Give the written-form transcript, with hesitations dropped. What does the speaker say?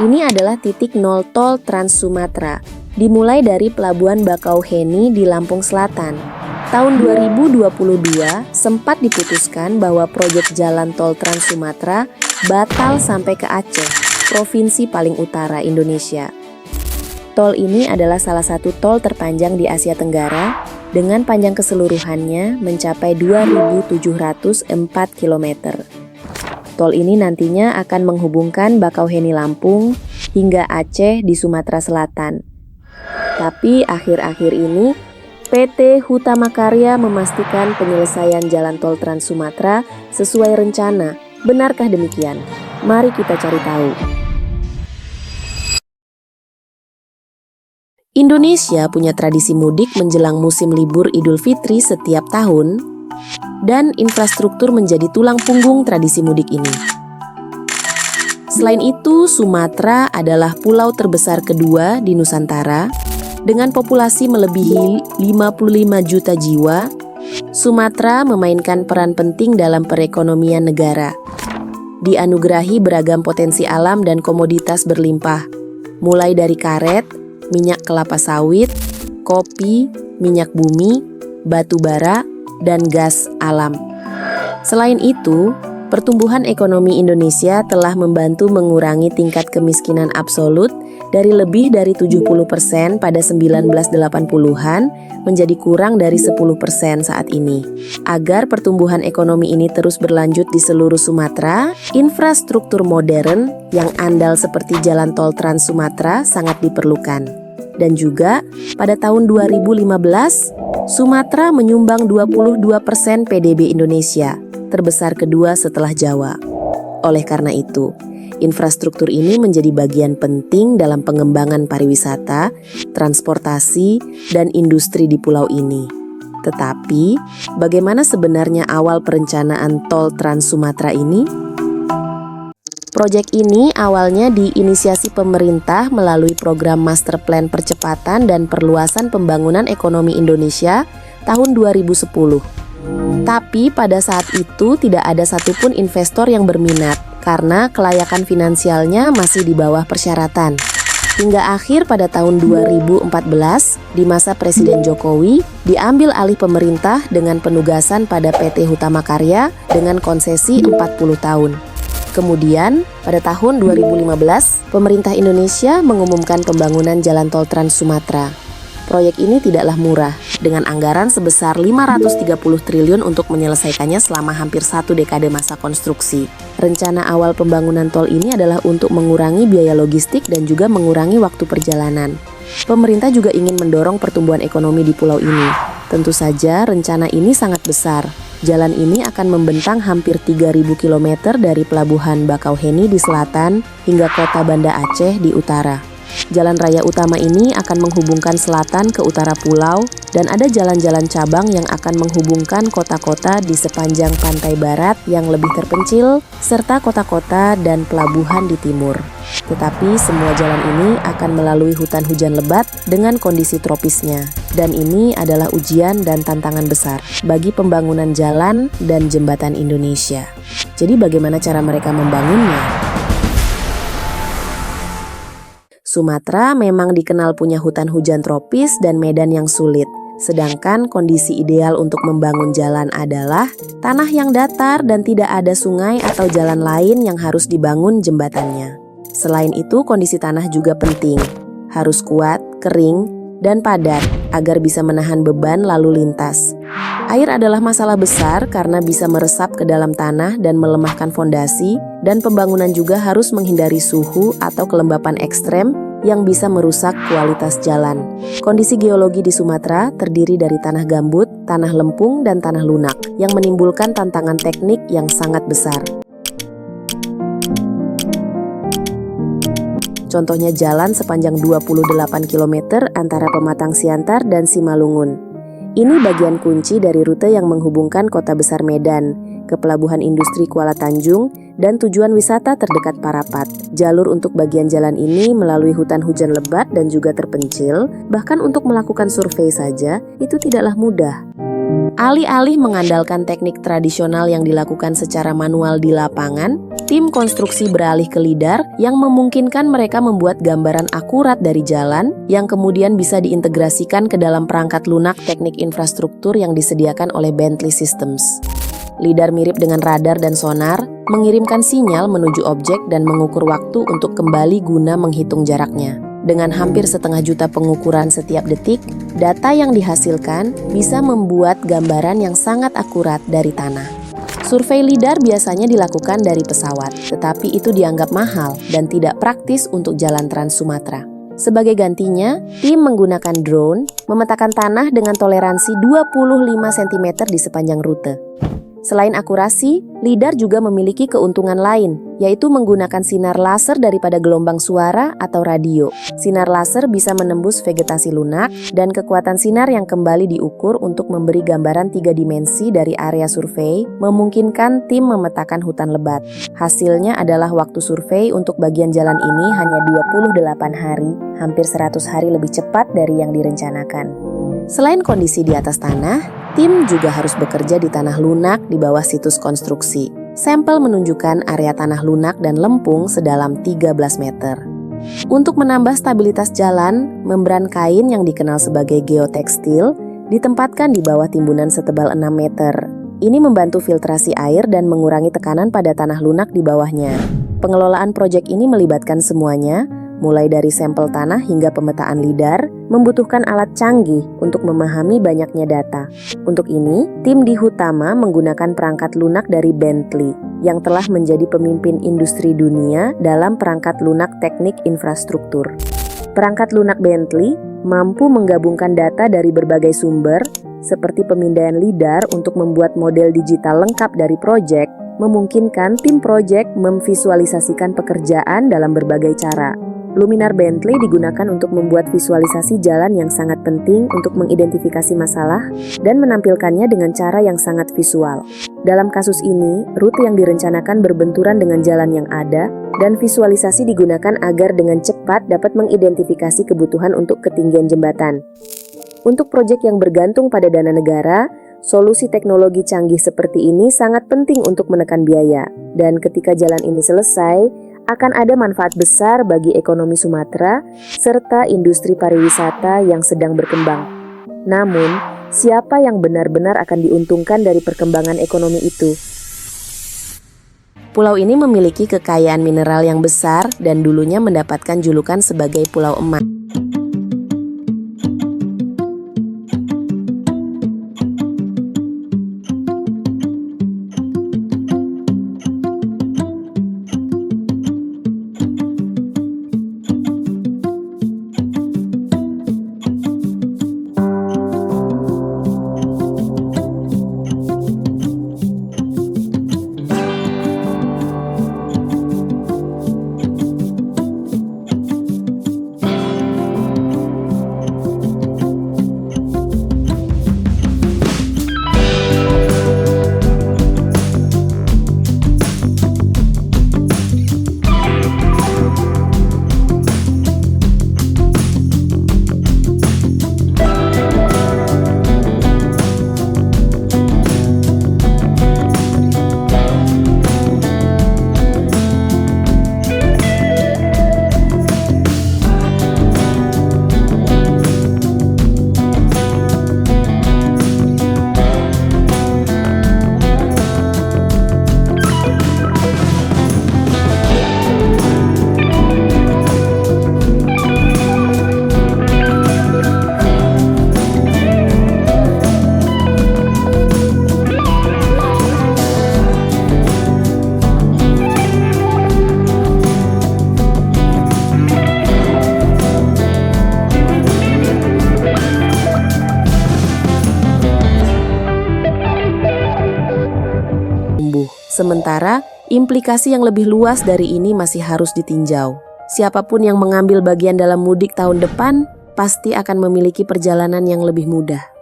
Ini adalah titik nol tol Trans Sumatera, dimulai dari Pelabuhan Bakauheni di Lampung Selatan. Tahun 2022 sempat diputuskan bahwa proyek jalan tol Trans Sumatera batal sampai ke Aceh, provinsi paling utara Indonesia. Tol ini adalah salah satu tol terpanjang di Asia Tenggara dengan panjang keseluruhannya mencapai 2.704 km. Tol ini nantinya akan menghubungkan Bakauheni Lampung hingga Aceh di Sumatera Selatan. Tapi akhir-akhir ini, PT Hutama Karya memastikan penyelesaian jalan tol Trans Sumatera sesuai rencana. Benarkah demikian? Mari kita cari tahu. Indonesia punya tradisi mudik menjelang musim libur Idul Fitri setiap tahun, dan infrastruktur menjadi tulang punggung tradisi mudik ini. Selain itu, Sumatera adalah pulau terbesar kedua di Nusantara dengan populasi melebihi 55 juta jiwa. Sumatera memainkan peran penting dalam perekonomian negara. Dianugerahi beragam potensi alam dan komoditas berlimpah, mulai dari karet, minyak kelapa sawit, kopi, minyak bumi, batu bara, dan gas alam. Selain itu, pertumbuhan ekonomi Indonesia telah membantu mengurangi tingkat kemiskinan absolut dari lebih dari 70% pada 1980-an menjadi kurang dari 10% saat ini. Agar pertumbuhan ekonomi ini terus berlanjut di seluruh Sumatera, infrastruktur modern yang andal seperti jalan tol Trans Sumatera sangat diperlukan. Dan juga pada tahun 2015, Sumatera menyumbang 22% PDB Indonesia, terbesar kedua setelah Jawa. Oleh karena itu, infrastruktur ini menjadi bagian penting dalam pengembangan pariwisata, transportasi, dan industri di pulau ini. Tetapi, bagaimana sebenarnya awal perencanaan tol Trans Sumatera ini? Proyek ini awalnya diinisiasi pemerintah melalui program Master Plan Percepatan dan Perluasan Pembangunan Ekonomi Indonesia tahun 2010. Tapi pada saat itu tidak ada satupun investor yang berminat karena kelayakan finansialnya masih di bawah persyaratan. Hingga akhir pada tahun 2014, di masa Presiden Jokowi, diambil alih pemerintah dengan penugasan pada PT Hutama Karya dengan konsesi 40 tahun. Kemudian, pada tahun 2015, pemerintah Indonesia mengumumkan pembangunan jalan tol Trans Sumatera. Proyek ini tidaklah murah, dengan anggaran sebesar 530 triliun untuk menyelesaikannya selama hampir 1 dekade masa konstruksi. Rencana awal pembangunan tol ini adalah untuk mengurangi biaya logistik dan juga mengurangi waktu perjalanan. Pemerintah juga ingin mendorong pertumbuhan ekonomi di pulau ini. Tentu saja rencana ini sangat besar. Jalan ini akan membentang hampir 3.000 km dari Pelabuhan Bakauheni di selatan hingga kota Banda Aceh di utara. Jalan raya utama ini akan menghubungkan selatan ke utara pulau dan ada jalan-jalan cabang yang akan menghubungkan kota-kota di sepanjang pantai barat yang lebih terpencil serta kota-kota dan pelabuhan di timur. Tetapi semua jalan ini akan melalui hutan hujan lebat dengan kondisi tropisnya. Dan ini adalah ujian dan tantangan besar bagi pembangunan jalan dan jembatan Indonesia. Jadi bagaimana cara mereka membangunnya? Sumatera memang dikenal punya hutan hujan tropis dan medan yang sulit. Sedangkan kondisi ideal untuk membangun jalan adalah tanah yang datar dan tidak ada sungai atau jalan lain yang harus dibangun jembatannya. Selain itu, kondisi tanah juga penting. Harus kuat, kering, dan padat agar bisa menahan beban lalu lintas. Air adalah masalah besar karena bisa meresap ke dalam tanah dan melemahkan fondasi, dan pembangunan juga harus menghindari suhu atau kelembapan ekstrem yang bisa merusak kualitas jalan. Kondisi geologi di Sumatera terdiri dari tanah gambut, tanah lempung, dan tanah lunak yang menimbulkan tantangan teknik yang sangat besar. Contohnya jalan sepanjang 28 km antara Pematang Siantar dan Simalungun. Ini bagian kunci dari rute yang menghubungkan kota besar Medan ke Pelabuhan Industri Kuala Tanjung dan tujuan wisata terdekat Parapat. Jalur untuk bagian jalan ini melalui hutan hujan lebat dan juga terpencil, bahkan untuk melakukan survei saja itu tidaklah mudah. Alih-alih mengandalkan teknik tradisional yang dilakukan secara manual di lapangan, tim konstruksi beralih ke LiDAR yang memungkinkan mereka membuat gambaran akurat dari jalan yang kemudian bisa diintegrasikan ke dalam perangkat lunak teknik infrastruktur yang disediakan oleh Bentley Systems. LiDAR mirip dengan radar dan sonar, mengirimkan sinyal menuju objek dan mengukur waktu untuk kembali guna menghitung jaraknya. Dengan hampir 1,5 juta pengukuran setiap detik, data yang dihasilkan bisa membuat gambaran yang sangat akurat dari tanah. Survei LiDAR biasanya dilakukan dari pesawat, tetapi itu dianggap mahal dan tidak praktis untuk jalan Trans Sumatera. Sebagai gantinya, tim menggunakan drone memetakan tanah dengan toleransi 25 cm di sepanjang rute. Selain akurasi, LiDAR juga memiliki keuntungan lain, yaitu menggunakan sinar laser daripada gelombang suara atau radio. Sinar laser bisa menembus vegetasi lunak, dan kekuatan sinar yang kembali diukur untuk memberi gambaran 3 dimensi dari area survei, memungkinkan tim memetakan hutan lebat. Hasilnya adalah waktu survei untuk bagian jalan ini hanya 28 hari, hampir 100 hari lebih cepat dari yang direncanakan. Selain kondisi di atas tanah, tim juga harus bekerja di tanah lunak di bawah situs konstruksi. Sampel menunjukkan area tanah lunak dan lempung sedalam 13 meter. Untuk menambah stabilitas jalan, membran kain yang dikenal sebagai geotekstil ditempatkan di bawah timbunan setebal 6 meter. Ini membantu filtrasi air dan mengurangi tekanan pada tanah lunak di bawahnya. Pengelolaan proyek ini melibatkan semuanya, mulai dari sampel tanah hingga pemetaan LiDAR, membutuhkan alat canggih untuk memahami banyaknya data. Untuk ini, tim di Hutama menggunakan perangkat lunak dari Bentley, yang telah menjadi pemimpin industri dunia dalam perangkat lunak teknik infrastruktur. Perangkat lunak Bentley mampu menggabungkan data dari berbagai sumber, seperti pemindaian LiDAR untuk membuat model digital lengkap dari proyek, memungkinkan tim proyek memvisualisasikan pekerjaan dalam berbagai cara. Luminar Bentley digunakan untuk membuat visualisasi jalan yang sangat penting untuk mengidentifikasi masalah dan menampilkannya dengan cara yang sangat visual. Dalam kasus ini, rute yang direncanakan berbenturan dengan jalan yang ada, dan visualisasi digunakan agar dengan cepat dapat mengidentifikasi kebutuhan untuk ketinggian jembatan. Untuk proyek yang bergantung pada dana negara, solusi teknologi canggih seperti ini sangat penting untuk menekan biaya. Dan ketika jalan ini selesai, akan ada manfaat besar bagi ekonomi Sumatera serta industri pariwisata yang sedang berkembang. Namun, siapa yang benar-benar akan diuntungkan dari perkembangan ekonomi itu? Pulau ini memiliki kekayaan mineral yang besar dan dulunya mendapatkan julukan sebagai Pulau Emas. Sementara, implikasi yang lebih luas dari ini masih harus ditinjau. Siapapun yang mengambil bagian dalam mudik tahun depan, pasti akan memiliki perjalanan yang lebih mudah.